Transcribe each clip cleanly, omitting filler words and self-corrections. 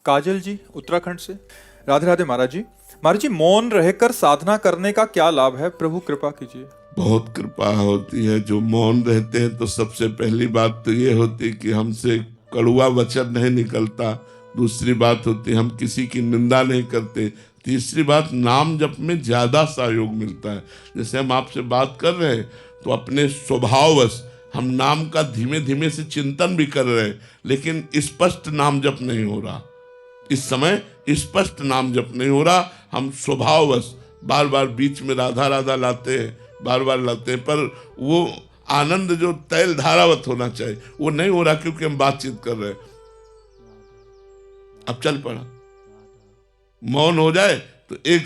काजल जी उत्तराखंड से। राधे राधे महाराज जी। महाराज जी, मौन रहकर साधना करने का क्या लाभ है? प्रभु कृपा कीजिए। बहुत कृपा होती है। जो मौन रहते हैं तो सबसे पहली बात तो ये होती है कि हमसे कड़वा वचन नहीं निकलता। दूसरी बात होती है हम किसी की निंदा नहीं करते। तीसरी बात, नाम जप में ज्यादा सहयोग मिलता है। जैसे हम आपसे बात कर रहे हैं तो अपने स्वभाववश हम नाम का धीमे धीमे से चिंतन भी कर रहे हैं, लेकिन स्पष्ट नाम जप नहीं हो रहा। इस समय स्पष्ट नाम जप नहीं हो रहा। हम स्वभाववश बार बार बीच में राधा राधा लाते हैं, बार बार लाते हैं, पर वो आनंद जो तैल धारावत होना चाहिए वो नहीं हो रहा, क्योंकि हम बातचीत कर रहे हैं। अब चल पड़ा, मौन हो जाए तो एक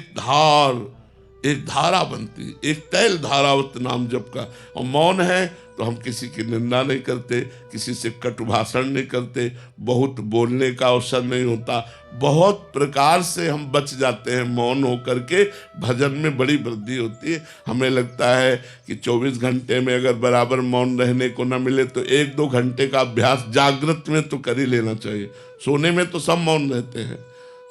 धारा बनती, एक तैल धारावत नाम जप का। और मौन है तो हम किसी की निंदा नहीं करते, किसी से कटु भाषण नहीं करते, बहुत बोलने का अवसर नहीं होता। बहुत प्रकार से हम बच जाते हैं। मौन होकर के भजन में बड़ी वृद्धि होती है। हमें लगता है कि 24 घंटे में अगर बराबर मौन रहने को न मिले तो 1-2 घंटे का अभ्यास जागृत में तो कर ही लेना चाहिए। सोने में तो सब मौन रहते हैं,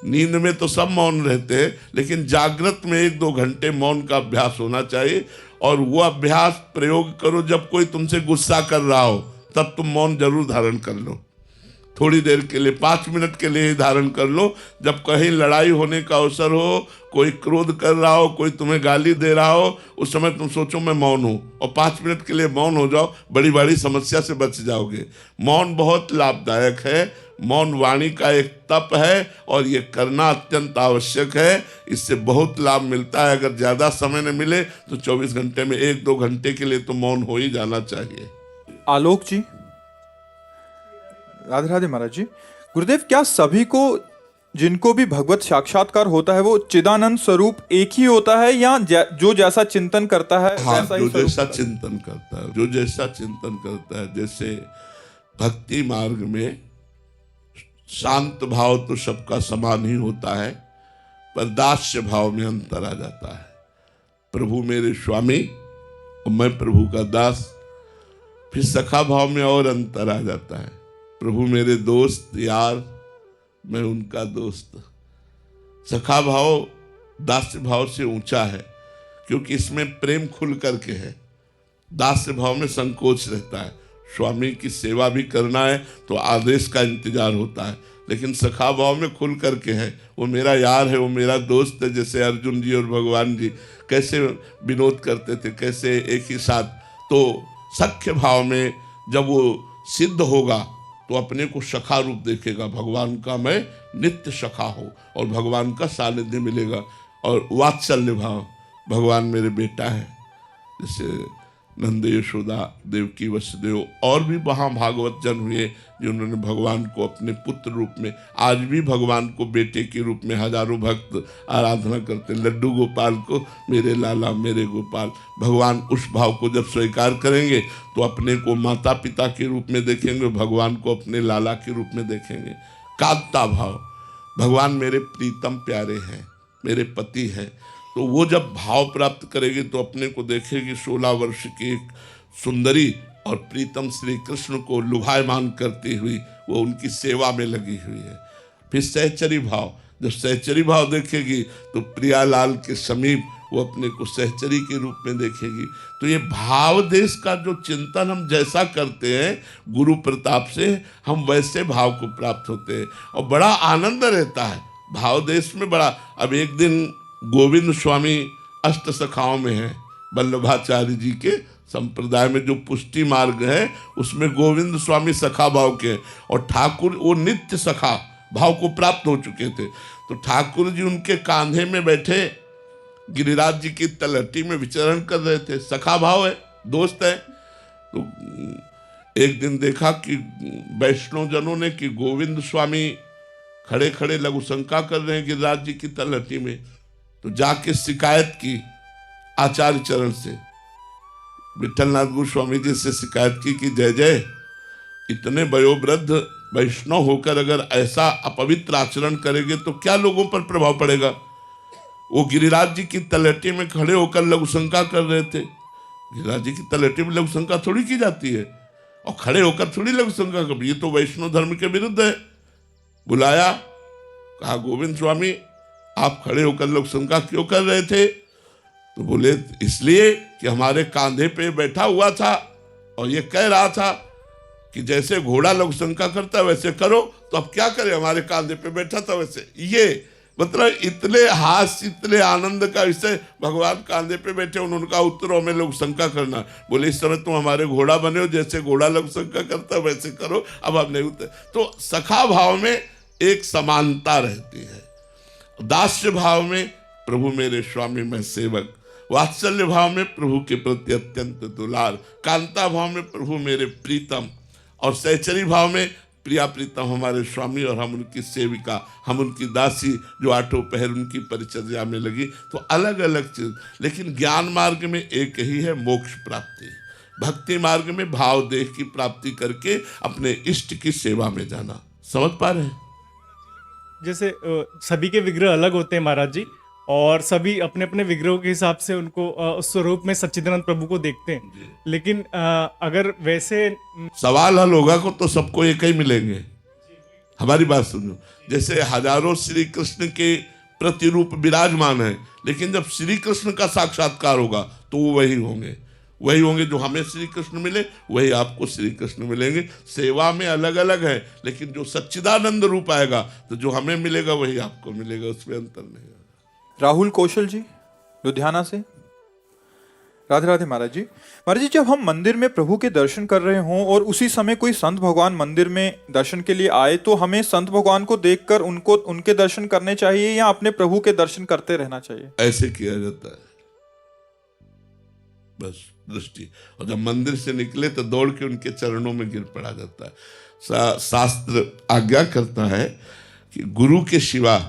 नींद में तो सब मौन रहते हैं, लेकिन जागृत में 1-2 घंटे मौन का अभ्यास होना चाहिए। और वो अभ्यास प्रयोग करो जब कोई तुमसे गुस्सा कर रहा हो, तब तुम मौन जरूर धारण कर लो। थोड़ी देर के लिए, 5 मिनट के लिए ही धारण कर लो। जब कहीं लड़ाई होने का अवसर हो, कोई क्रोध कर रहा हो, कोई तुम्हें गाली दे रहा हो, उस समय तुम सोचो मैं मौन हूं, और 5 मिनट के लिए मौन हो जाओ। बड़ी बड़ी समस्या से बच जाओगे। मौन बहुत लाभदायक है। मौन वाणी का एक तप है और ये करना अत्यंत आवश्यक है। इससे बहुत लाभ मिलता है। अगर ज्यादा समय न मिले तो 24 घंटे में 1-2 घंटे के लिए तो मौन हो ही जाना चाहिए। आलोक जी। राधे राधे महाराज जी। गुरुदेव, क्या सभी को, जिनको भी भगवत साक्षात्कार होता है, वो चिदानंद स्वरूप एक ही होता है, या जो जैसा चिंतन करता है वैसा ही जो स्वरूप जैसा चिंतन करता है, जो जैसा चिंतन करता है। जैसे भक्ति मार्ग में शांत भाव तो सबका समान ही होता है, पर दास्य भाव में अंतर आ जाता है। प्रभु मेरे स्वामी और मैं प्रभु का दास। फिर सखा भाव में और अंतर आ जाता है। प्रभु मेरे दोस्त यार, मैं उनका दोस्त। सखा भाव दास्य भाव से ऊंचा है, क्योंकि इसमें प्रेम खुल करके है। दास्य भाव में संकोच रहता है। स्वामी की सेवा भी करना है तो आदेश का इंतजार होता है, लेकिन सखा भाव में खुल करके है। वो मेरा यार है, वो मेरा दोस्त है। जैसे अर्जुन जी और भगवान जी कैसे विनोद करते थे, कैसे एक ही साथ। तो सख्य भाव में जब वो सिद्ध होगा तो अपने को सखा रूप देखेगा। भगवान का मैं नित्य सखा हो और भगवान का सानिध्य मिलेगा। और वात्सल्य भाव, भगवान मेरे बेटा है। जैसे नंद यशोदा, देवकी वसुदेव, और भी वहाँ भागवत जन हुए जिन्होंने भगवान को अपने पुत्र रूप में, आज भी भगवान को बेटे के रूप में हजारों भक्त आराधना करते। लड्डू गोपाल को मेरे लाला मेरे गोपाल। भगवान उस भाव को जब स्वीकार करेंगे तो अपने को माता पिता के रूप में देखेंगे, भगवान को अपने लाला के रूप में देखेंगे। कांता भाव, भगवान मेरे प्रीतम प्यारे हैं, मेरे पति हैं। तो वो जब भाव प्राप्त करेगी तो अपने को देखेगी 16 वर्ष की एक सुंदरी और प्रीतम श्री कृष्ण को लुभायमान करती हुई वो उनकी सेवा में लगी हुई है। फिर सहचरी भाव, जब सहचरी भाव देखेगी तो प्रियालाल के समीप वो अपने को सहचरी के रूप में देखेगी। तो ये भाव देश का जो चिंतन हम जैसा करते हैं गुरु प्रताप से, हम वैसे भाव को प्राप्त होते हैं और बड़ा आनंद रहता है भाव देश में। बड़ा, अब एक दिन गोविंद स्वामी अष्ट सखाओं में है, वल्लभाचार्य जी के संप्रदाय में जो पुष्टि मार्ग है उसमें गोविंद स्वामी सखा भाव के, और ठाकुर वो नित्य सखा भाव को प्राप्त हो चुके थे। तो ठाकुर जी उनके कांधे में बैठे गिरिराज जी की तलहटी में विचरण कर रहे थे। सखा भाव है, दोस्त है। तो एक दिन देखा कि वैष्णव जनों ने कि गोविंद स्वामी खड़े खड़े लघु शंका कर रहे हैं गिरिराज जी की तलहटी में। तो जाके शिकायत की आचार्य चरण से, विठलनाथ गोस्वामी जी से शिकायत की कि जय जय, इतने वयोवृद्ध वैष्णव होकर अगर ऐसा अपवित्र आचरण करेंगे तो क्या लोगों पर प्रभाव पड़ेगा। वो गिरिराज जी की तलहटी में खड़े होकर लघु शंका कर रहे थे। गिरिराज जी की तलहटी में लघु शंका थोड़ी की जाती है, और खड़े होकर थोड़ी लघु शंका कर, ये तो वैष्णव धर्म के विरुद्ध है। बुलाया, कहा गोविंद स्वामी आप खड़े होकर लोग शंका क्यों कर रहे थे? तो बोले इसलिए कि हमारे कांधे पे बैठा हुआ था और ये कह रहा था कि जैसे घोड़ा लोग शंका करता है वैसे करो, तो अब क्या करें, हमारे कांधे पे बैठा था वैसे। ये मतलब इतने हास्य इतने आनंद का विषय, भगवान कांधे पे बैठे उनका उत्तर हमें लोग शंका करना। बोले इस समय तुम हमारे घोड़ा बने हो, जैसे घोड़ा लोग शंका करता है वैसे करो, अब हम नहीं उतर। तो सखा भाव में एक समानता रहती है, दास्य भाव में प्रभु मेरे स्वामी मैं सेवक, वात्सल्य भाव में प्रभु के प्रति अत्यंत दुलार, कांता भाव में प्रभु मेरे प्रीतम, और सहचरी भाव में प्रिया प्रीतम हमारे स्वामी और हम उनकी सेविका, हम उनकी दासी जो आठों पहर उनकी परिचर्या में लगी। तो अलग अलग चीज, लेकिन ज्ञान मार्ग में एक ही है मोक्ष प्राप्ति, भक्ति मार्ग में भाव देह की प्राप्ति करके अपने इष्ट की सेवा में जाना। समझ पा रहे हैं? जैसे सभी के विग्रह अलग होते हैं महाराज जी, और सभी अपने अपने विग्रहों के हिसाब से उनको उस स्वरूप में सच्चिदानंद प्रभु को देखते हैं, लेकिन अगर वैसे सवाल हल होगा को तो सबको एक ही मिलेंगे। हमारी बात सुनो, जैसे हजारों श्री कृष्ण के प्रतिरूप विराजमान है, लेकिन जब श्री कृष्ण का साक्षात्कार होगा तो वो वही होंगे जो हमें श्री कृष्ण मिले, वही आपको श्री कृष्ण मिलेंगे। सेवा में अलग अलग है, लेकिन जो सच्चिदानंद रूप आएगा तो जो हमें मिलेगा वही आपको मिलेगा, उसमें अंतर नहीं है। राहुल कौशल जी लुधियाना से। राधे राधे महाराज जी। महाराज जी, जब हम मंदिर में प्रभु के दर्शन कर रहे हों और उसी समय कोई संत भगवान मंदिर में दर्शन के लिए आए, तो हमें संत भगवान को देखकर उनके दर्शन करने चाहिए या अपने प्रभु के दर्शन करते रहना चाहिए? ऐसे किया जाता है बस दृष्टि, और जब मंदिर से निकले तो दौड़ के उनके चरणों में गिर पड़ा जाता है। शास्त्र आज्ञा करता है कि गुरु के सिवा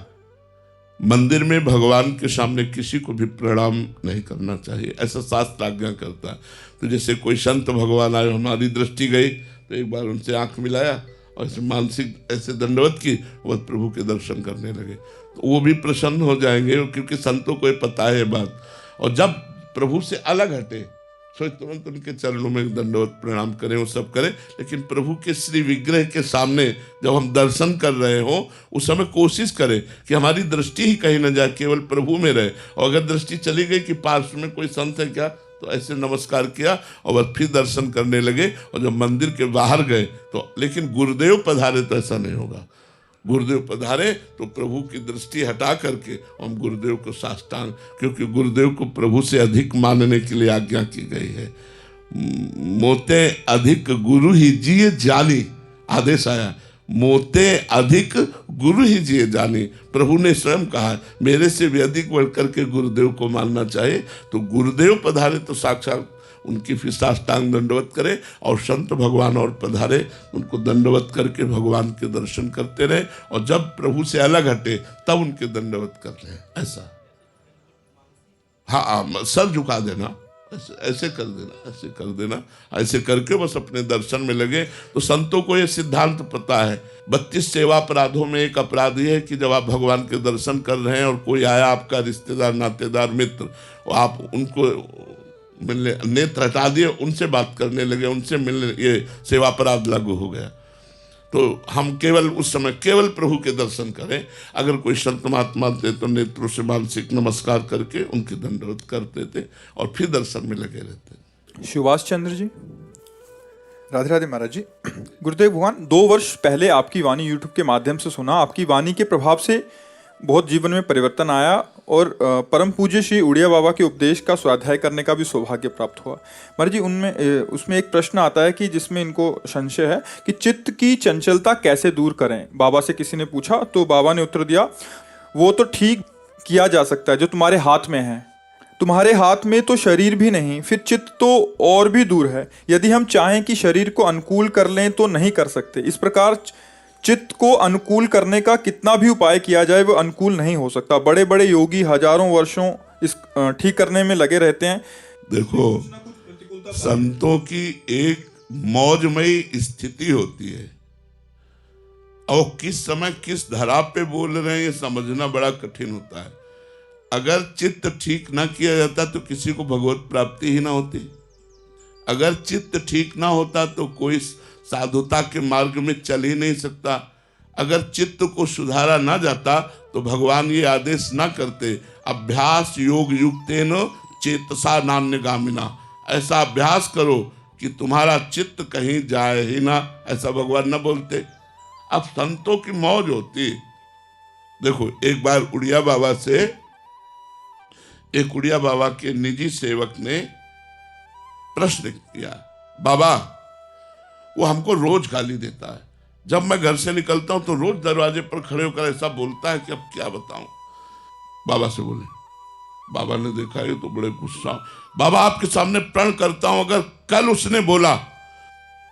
मंदिर में भगवान के सामने किसी को भी प्रणाम नहीं करना चाहिए, ऐसा शास्त्र आज्ञा करता है। तो जैसे कोई संत भगवान आए, हमारी दृष्टि गई तो एक बार उनसे आंख मिलाया और ऐसे मानसिक ऐसे दंडवत की, वह प्रभु के दर्शन करने लगे, तो वो भी प्रसन्न हो जाएंगे, क्योंकि संतों को ये पता है ये बात। और जब प्रभु से अलग हटे सो तुरंत उनके चरणों में दंडवत प्रणाम करें, वो सब करें, लेकिन प्रभु के श्री विग्रह के सामने जब हम दर्शन कर रहे हो उस समय कोशिश करें कि हमारी दृष्टि ही कहीं न जाए, केवल प्रभु में रहे। और अगर दृष्टि चली गई कि पार्श्व में कोई संत है क्या, तो ऐसे नमस्कार किया और बस फिर दर्शन करने लगे। और जब मंदिर के बाहर गए तो, लेकिन गुरुदेव पधारे तो ऐसा नहीं होगा। गुरुदेव पधारे तो प्रभु की दृष्टि हटा करके हम गुरुदेव को साष्टांग, क्योंकि गुरुदेव को प्रभु से अधिक मानने के लिए आज्ञा की गई है। मोते अधिक गुरु ही जिए जानी, आदेश आया, मोते अधिक गुरु ही जिए जानी। प्रभु ने स्वयं कहा मेरे से भी अधिक बढ़ करके गुरुदेव को मानना चाहिए। तो गुरुदेव पधारे तो साक्षात उनकी फिर साष्टांग दंडवत करे, और संत भगवान और पधारे उनको दंडवत करके भगवान के दर्शन करते रहे, और जब प्रभु से अलग हटे तब उनके दंडवत कर रहे, ऐसा। हाँ, सर झुका देना, ऐसे कर देना, ऐसे कर देना, ऐसे करके बस अपने दर्शन में लगे। तो संतों को ये सिद्धांत पता है। 32 सेवा अपराधों में एक अपराध ये है कि जब आप भगवान के दर्शन कर रहे हैं और कोई आया आपका रिश्तेदार, नातेदार, मित्र, और आप उनको मिलने, नेत्र हटा दिए, उनसे बात करने लगे, उनसे मिलने, ये सेवा अपराध लागू हो गया। तो हम केवल उस समय केवल प्रभु के दर्शन करें। अगर कोई संत महात्मा थे तो नेत्रों से मानसिक नमस्कार करके उनके दंडवत करते थे और फिर दर्शन में लगे रहते। सुभाष चंद्र जी। राधे राधे महाराज जी। गुरुदेव भगवान, 2 वर्ष पहले आपकी वाणी यूट्यूब के माध्यम से सुना। आपकी वाणी के प्रभाव से बहुत जीवन में परिवर्तन आया और परम पूज्य श्री उड़िया बाबा के उपदेश का स्वाध्याय करने का भी सौभाग्य प्राप्त हुआ। महाराज जी, उसमें एक प्रश्न आता है कि जिसमें इनको संशय है कि चित्त की चंचलता कैसे दूर करें। बाबा से किसी ने पूछा तो बाबा ने उत्तर दिया, वो तो ठीक किया जा सकता है जो तुम्हारे हाथ में है। तुम्हारे हाथ में तो शरीर भी नहीं, फिर चित्त तो और भी दूर है। यदि हम चाहें कि शरीर को अनुकूल कर लें तो नहीं कर सकते। इस प्रकार चित्त को अनुकूल करने का कितना भी उपाय किया जाए वो अनुकूल नहीं हो सकता। बड़े बड़े योगी हजारों वर्षों इस ठीक करने में लगे रहते हैं। देखो, संतों की एक मौजमयी स्थिति होती है, और किस समय किस धरा पे बोल रहे हैं ये समझना बड़ा कठिन होता है। अगर चित्त ठीक ना किया जाता तो किसी को भगवत प्राप्ति ही ना होती। अगर चित्त ठीक ना होता तो कोई साधुता के मार्ग में चल ही नहीं सकता। अगर चित्त को सुधारा ना जाता तो भगवान ये आदेश ना करते, अभ्यास योग युक्तेन चेतसा नान्यगामिना, ऐसा अभ्यास करो कि तुम्हारा चित्त कहीं जाए ही ना, ऐसा भगवान न बोलते। अब संतों की मौज होती। देखो, एक बार उड़िया बाबा के निजी सेवक ने प्रश्न किया, बाबा वो हमको रोज गाली देता है, जब मैं घर से निकलता हूं तो रोज दरवाजे पर खड़े होकर ऐसा बोलता है कि अब क्या बताऊं। बाबा से बोले, बाबा ने देखा ये तो बड़े गुस्सा, बाबा आपके सामने प्रण करता हूं अगर कल उसने बोला।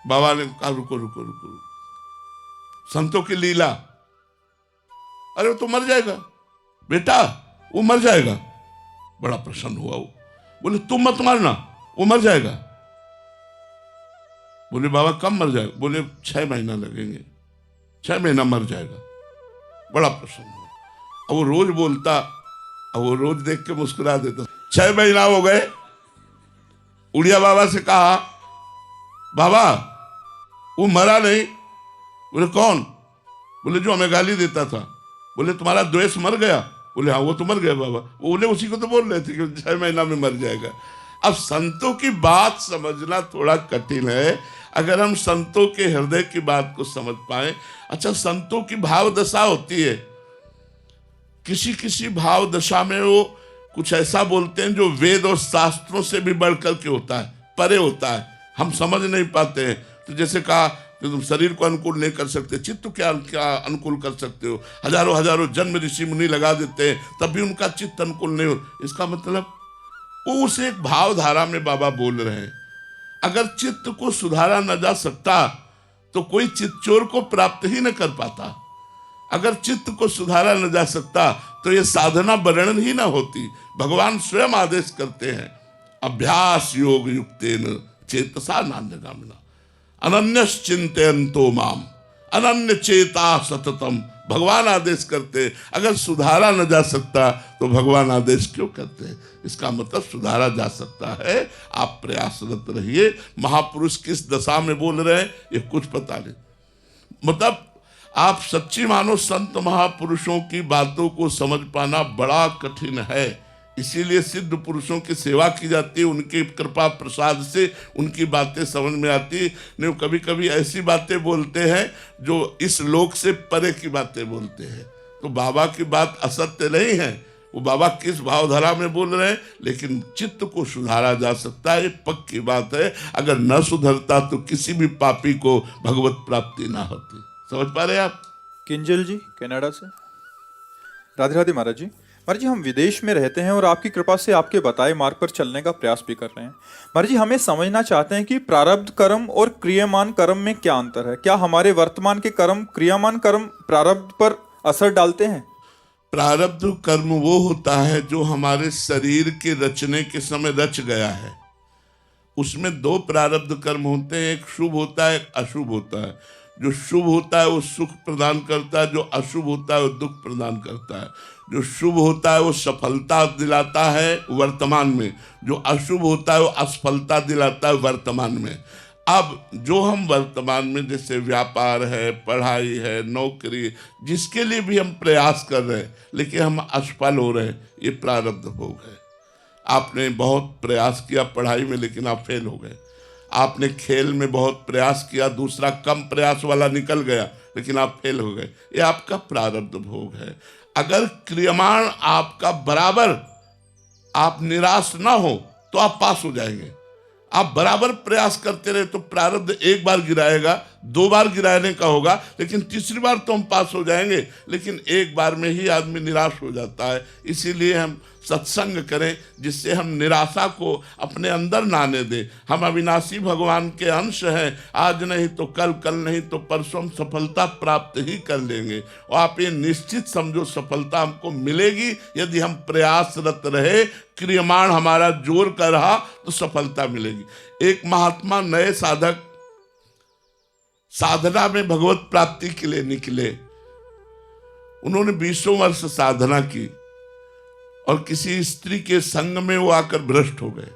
बाबा ने कहा रुको रुको रुको, संतों की लीला, अरे वो तो मर जाएगा बेटा, वो मर जाएगा। बड़ा प्रसन्न हुआ वो, बोले तुम मत मारना, वो मर जाएगा। बोले बाबा कब मर जाएगा? बोले 6 महीना लगेंगे, 6 महीना मर जाएगा। बड़ा प्रसन्न हुआ। अब वो रोज बोलता, अब वो रोज देख के मुस्कुरा देता। 6 महीना हो गए, उड़िया बाबा से कहा, बाबा वो मरा नहीं। बोले कौन? बोले जो हमें गाली देता था। बोले तुम्हारा द्वेष मर गया? बोले हाँ वो तो मर गया बाबा। बोले उसी को तो बोल रहे थे कि 6 महीना में मर जाएगा। अब संतों की बात समझना थोड़ा कठिन है, अगर हम संतों के हृदय की बात को समझ पाए। अच्छा, संतों की भाव दशा होती है, किसी किसी भाव दशा में वो कुछ ऐसा बोलते हैं जो वेद और शास्त्रों से भी बढ़कर के होता है, परे होता है, हम समझ नहीं पाते हैं। तो जैसे कहा कि तुम शरीर को अनुकूल नहीं कर सकते, चित्त क्या क्या अनुकूल कर सकते हो? हजारों हजारों जन्म ऋषि मुनि लगा देते हैं, तब भी उनका चित्त अनुकूल नहीं हो। इसका मतलब वो उस एक भावधारा में बाबा बोल रहे हैं। अगर चित्त को सुधारा न जा सकता तो कोई चित्तचोर को प्राप्त ही न कर पाता। अगर चित्त को सुधारा न जा सकता तो ये साधना वर्णन ही ना होती। भगवान स्वयं आदेश करते हैं, अभ्यास योग युक्तेन चेतसा नान्यगामिना अनन्यश्चिन्तयन्तो माम अनन्य चेता सततम। भगवान आदेश करते, अगर सुधारा न जा सकता तो भगवान आदेश क्यों करते हैं? इसका मतलब सुधारा जा सकता है, आप प्रयासरत रहिए। महापुरुष किस दशा में बोल रहे हैं ये कुछ पता नहीं। मतलब आप सच्ची मानो संत महापुरुषों की बातों को समझ पाना बड़ा कठिन है। इसीलिए सिद्ध पुरुषों की सेवा की जाती है, उनकी कृपा प्रसाद से उनकी बातें समझ में आती। नहीं कभी कभी ऐसी बातें बोलते हैं जो इस लोक से परे की बातें बोलते हैं। तो बाबा की बात असत्य नहीं है, वो बाबा किस भावधारा में बोल रहे हैं, लेकिन चित्त को सुधारा जा सकता है, ये पक्की बात है। अगर न सुधरता तो किसी भी पापी को भगवत प्राप्ति ना होती। समझ पा रहे आप? किंजल जी कनाडा से। राधे राधे महाराज जी। महाराज जी, हम विदेश में रहते हैं और आपकी कृपा से आपके बताए मार्ग पर चलने का प्रयास भी कर रहे हैं। महाराज जी, हमें समझना चाहते हैं कि प्रारब्ध कर्म और क्रियामान कर्म में क्या अंतर है? क्या हमारे वर्तमान के कर्म क्रियामान कर्म प्रारब्ध पर असर डालते हैं? प्रारब्ध कर्म वो होता है जो हमारे शरीर के रचने के समय रच गया है। उसमें 2 प्रारब्ध कर्म होते हैं, एक शुभ होता है, एक अशुभ होता है। जो शुभ होता है वो सुख प्रदान करता है, जो अशुभ होता है वो दुख प्रदान करता है। जो शुभ होता है वो सफलता दिलाता है वर्तमान में, जो अशुभ होता है वो असफलता दिलाता है वर्तमान में। अब जो हम वर्तमान में जैसे व्यापार है, पढ़ाई है, नौकरी, जिसके लिए भी हम प्रयास कर रहे हैं लेकिन हम असफल हो रहे हैं, ये प्रारब्ध भोग है। आपने बहुत प्रयास किया पढ़ाई में लेकिन आप फेल हो गए। आपने खेल में बहुत प्रयास किया, दूसरा कम प्रयास वाला निकल गया लेकिन आप फेल हो गए, ये आपका प्रारब्ध भोग है। अगर क्रियमाण आपका बराबर, आप निराश ना हो तो आप पास हो जाएंगे। आप बराबर प्रयास करते रहे तो प्रारब्ध एक बार गिराएगा, 2 बार गिराने का होगा, लेकिन तीसरी बार तो हम पास हो जाएंगे। लेकिन एक बार में ही आदमी निराश हो जाता है। इसीलिए हम सत्संग करें जिससे हम निराशा को अपने अंदर ना आने दें। हम अविनाशी भगवान के अंश हैं, आज नहीं तो कल, कल नहीं तो परसों हम सफलता प्राप्त ही कर लेंगे। और आप ये निश्चित समझो सफलता हमको मिलेगी यदि हम प्रयासरत रहे, क्रियमाण हमारा जोर कर रहा तो सफलता मिलेगी। एक महात्मा नए साधक साधना में भगवत प्राप्ति के लिए निकले। उन्होंने 20 वर्ष साधना की और किसी स्त्री के संग में वो आकर भ्रष्ट हो गए।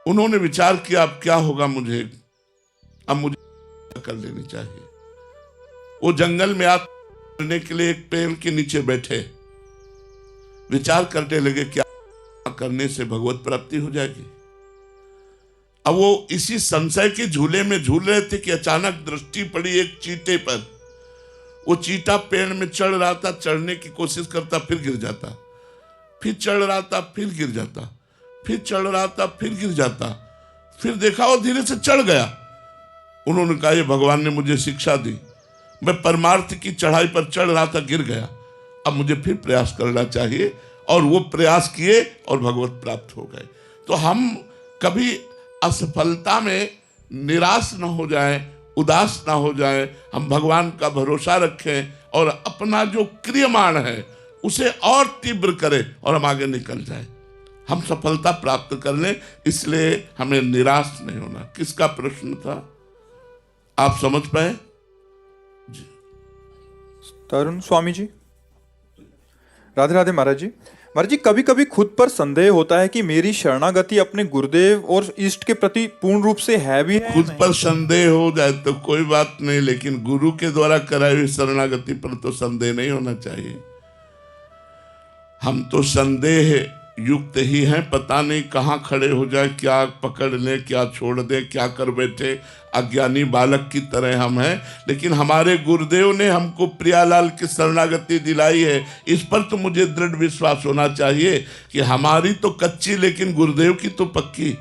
उन्होंने विचार किया अब क्या होगा मुझे, अब मुझे कर लेनी चाहिए। वो जंगल में आने के लिए एक पेड़ के नीचे बैठे, विचार करने लगे क्या करने से भगवत प्राप्ति हो जाएगी। अब वो इसी संशय के झूले में झूल रहे थे कि अचानक दृष्टि पड़ी एक चींटे पर। वो चींटा पेड़ में चढ़ रहा था, चढ़ने की कोशिश करता, फिर गिर जाता, फिर चढ़ रहा था, फिर गिर जाता, फिर चढ़ रहा था, फिर गिर जाता, फिर देखा वो धीरे से चढ़ गया। उन्होंने कहा ये भगवान ने मुझे शिक्षा दी, मैं परमार्थ की चढ़ाई पर चढ़ रहा था, गिर गया, अब मुझे फिर प्रयास करना चाहिए। और वो प्रयास किए और भगवत प्राप्त हो गए। तो हम कभी असफलता में निराश न हो जाएं, उदास ना हो जाएं, हम भगवान का भरोसा रखें और अपना जो क्रियमाण है उसे और तीव्र करें और हम आगे निकल जाएं, हम सफलता प्राप्त कर लें। इसलिए हमें निराश नहीं होना। किसका प्रश्न था, आप समझ पाए? तरुण स्वामी जी। राधे राधे महाराज जी। महाराज जी, कभी कभी खुद पर संदेह होता है कि मेरी शरणागति अपने गुरुदेव और इष्ट के प्रति पूर्ण रूप से है भी है। खुद पर संदेह हो जाए तो कोई बात नहीं, लेकिन गुरु के द्वारा कराई हुई शरणागति पर तो संदेह नहीं होना चाहिए। हम तो संदेह युक्त ही हैं, पता नहीं कहाँ खड़े हो जाए, क्या पकड़ लें, क्या छोड़ दें, क्या कर बैठे, अज्ञानी बालक की तरह हम हैं। लेकिन हमारे गुरुदेव ने हमको प्रियालाल की शरणागति दिलाई है, इस पर तो मुझे दृढ़ विश्वास होना चाहिए कि हमारी तो कच्ची लेकिन गुरुदेव की तो पक्की।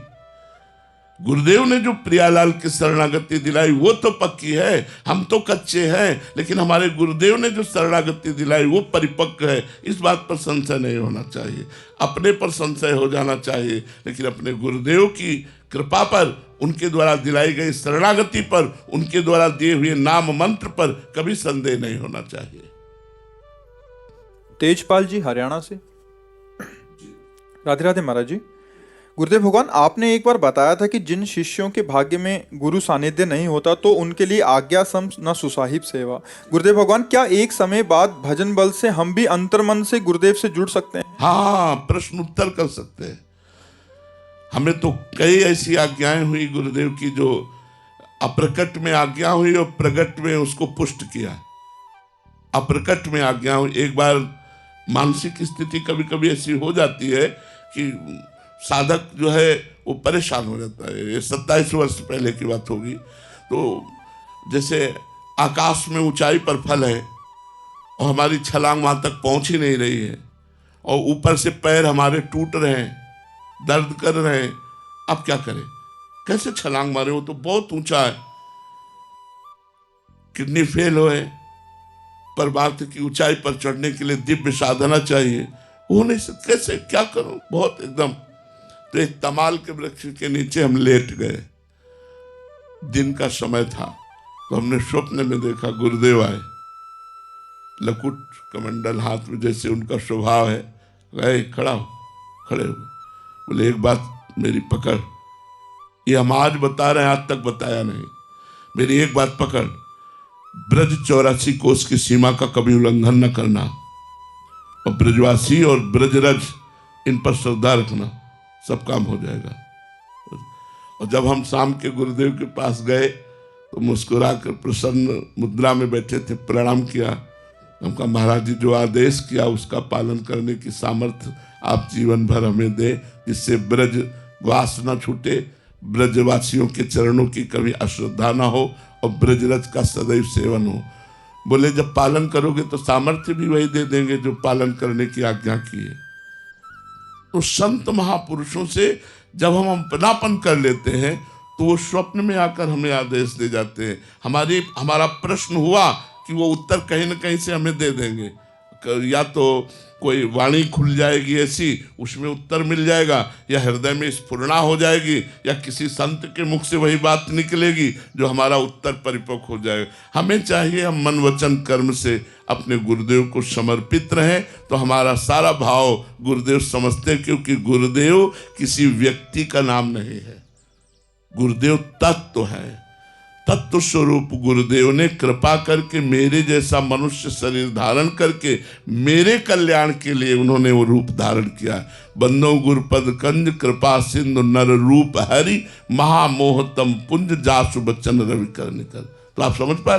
गुरुदेव ने जो प्रियालाल की शरणागति दिलाई वो तो पक्की है, हम तो कच्चे हैं, लेकिन हमारे गुरुदेव ने जो शरणागति दिलाई वो परिपक्व है। इस बात पर संशय नहीं होना चाहिए। अपने पर संशय हो जाना चाहिए, लेकिन अपने गुरुदेव की कृपा पर, उनके द्वारा दिलाई गई शरणागति पर, उनके द्वारा दिए हुए नाम मंत्र पर कभी संदेह नहीं होना चाहिए। तेजपाल जी हरियाणा से। राधे राधे महाराज जी। गुरुदेव भगवान, आपने एक बार बताया था कि जिन शिष्यों के भाग्य में गुरु सानिध्य नहीं होता तो उनके लिए आज्ञा सम न सुसाहिब सेवा। गुरुदेव भगवान, क्या एक समय बाद भजन बल से हम भी अंतर्मन से गुरुदेव से जुड़ सकते हैं? हाँ, प्रश्न उत्तर कर सकते हैं। हमें तो कई ऐसी आज्ञाएं हुई गुरुदेव की जो अप्रकट में आज्ञा हुई और प्रकट में उसको पुष्ट किया। अप्रकट में आज्ञा हुई। एक बार मानसिक स्थिति कभी कभी ऐसी हो जाती है कि साधक जो है वो परेशान हो जाता है। ये 27 वर्ष पहले की बात होगी। तो जैसे आकाश में ऊंचाई पर फल है और हमारी छलांग वहां तक पहुंच ही नहीं रही है और ऊपर से पैर हमारे टूट रहे हैं, दर्द कर रहे हैं, अब क्या करें, कैसे छलांग मारे, वो तो बहुत ऊंचा है, किडनी फेल हो है, परमार्थ की ऊंचाई पर चढ़ने के लिए दिव्य साधना चाहिए, वो नहीं सकते, कैसे क्या करूं, बहुत एकदम। तो एक तमाल के वृक्ष के नीचे हम लेट गए, दिन का समय था, तो हमने स्वप्न में देखा गुरुदेव आए, लकुट कमंडल हाथ में जैसे उनका स्वभाव है, गए खड़ा हो, खड़े हो, बोले एक बात मेरी पकड़, ये हम आज बता रहे हैं, आज तक बताया नहीं, मेरी एक बात पकड़, ब्रज 84 कोस की सीमा का कभी उल्लंघन न करना और ब्रजवासी और ब्रजरज इन पर श्रद्धा रखना, सब काम हो जाएगा। और जब हम शाम के गुरुदेव के पास गए तो मुस्कुराकर प्रसन्न मुद्रा में बैठे थे, प्रणाम किया। हम कहा महाराज जी जो आदेश किया उसका पालन करने की सामर्थ्य आप जीवन भर हमें दे, जिससे ब्रज वास न छूटे, ब्रजवासियों के चरणों की कभी अश्रद्धा न हो और ब्रजरज का सदैव सेवन हो। बोले जब पालन करोगे तो सामर्थ्य भी वही दे देंगे जो पालन करने की आज्ञा की है। तो संत महापुरुषों से जब हम अपनापन कर लेते हैं तो वो स्वप्न में आकर हमें आदेश दे जाते हैं। हमारा प्रश्न हुआ कि वो उत्तर कहीं न कहीं से हमें दे देंगे, या तो कोई वाणी खुल जाएगी ऐसी, उसमें उत्तर मिल जाएगा, या हृदय में स्फुरणा हो जाएगी, या किसी संत के मुख से वही बात निकलेगी जो हमारा उत्तर परिपक्व हो जाएगा। हमें चाहिए हम मन वचन कर्म से अपने गुरुदेव को समर्पित रहें, तो हमारा सारा भाव गुरुदेव समझते, क्योंकि गुरुदेव किसी व्यक्ति का नाम नहीं है, गुरुदेव तत्व है। तत्व स्वरूप गुरुदेव ने कृपा करके मेरे जैसा मनुष्य शरीर धारण करके मेरे कल्याण के लिए उन्होंने वो रूप धारण किया। बंदो गुरुपद कंज कृपा सिंधु नर रूप हरि महामोहतम पुंज जासु बचन रवि कर निकल। तो आप समझ पा